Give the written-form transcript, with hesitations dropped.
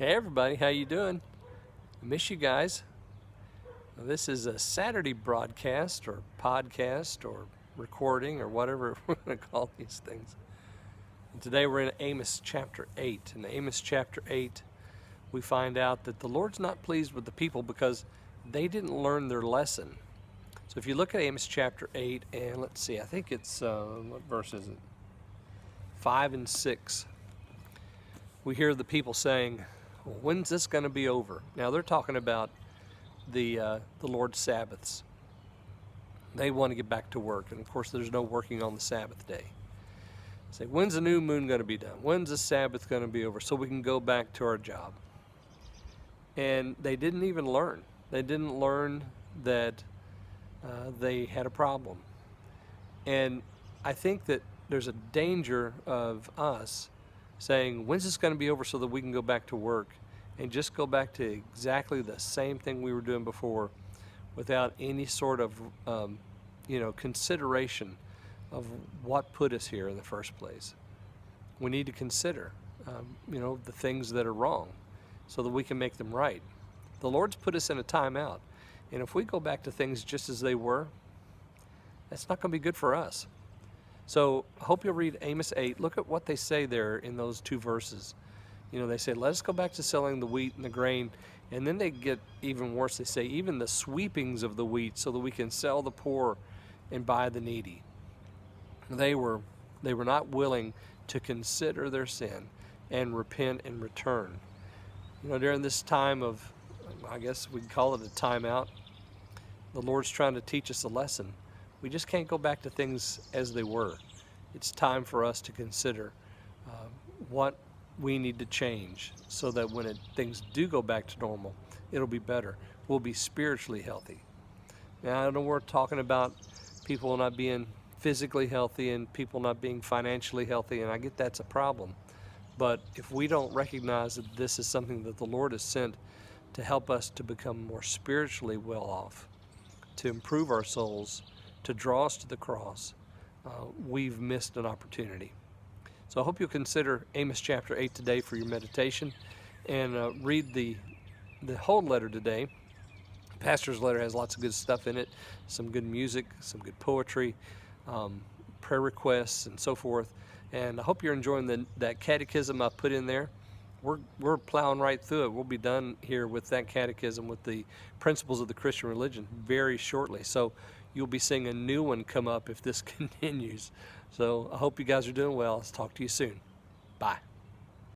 Hey everybody, how you doing? I miss you guys. This is a Saturday broadcast or podcast or recording or whatever we're going to call these things. And today we're in Amos chapter 8. In Amos chapter 8, we find out that the Lord's not pleased with the people because they didn't learn their lesson. So if you look at Amos chapter 8, and let's see, I think it's, what verse is it? 5 and 6. We hear the people saying, well, when's this going to be over? Now they're talking about the Lord's Sabbaths. They want to get back to work, and of course there's no working on the Sabbath day. Say, when's the new moon going to be done? When's the Sabbath going to be over so we can go back to our job? And they didn't even learn. They didn't learn that they had a problem. And I think that there's a danger of us saying, when's this going to be over so that we can go back to work, and just go back to exactly the same thing we were doing before without any sort of consideration of what put us here in the first place. We need to consider the things that are wrong so that we can make them right. The Lord's put us in a timeout, and if we go back to things just as they were, that's not going to be good for us. So I hope you'll read Amos 8. Look at what they say there in those two verses. They say, let us go back to selling the wheat and the grain. And then they get even worse. They say, even the sweepings of the wheat, so that we can sell the poor and buy the needy. They were not willing to consider their sin and repent and return. During this time of, I guess we'd call it a timeout, the Lord's trying to teach us a lesson. We just can't go back to things as they were. It's time for us to consider what we need to change so that when things do go back to normal, it'll be better. We'll be spiritually healthy. Now, I know we're talking about people not being physically healthy and people not being financially healthy, and I get that's a problem. But if we don't recognize that this is something that the Lord has sent to help us to become more spiritually well off, to improve our souls, to draw us to the cross, we've missed an opportunity. So I hope you'll consider Amos chapter 8 today for your meditation, and read the whole letter today. Pastor's letter has lots of good stuff in it, some good music, some good poetry, prayer requests, and so forth. And I hope you're enjoying that catechism I put in there. We're plowing right through it. We'll be done here with that catechism with the principles of the Christian religion very shortly. So you'll be seeing a new one come up if this continues. So I hope you guys are doing well. I'll talk to you soon. Bye.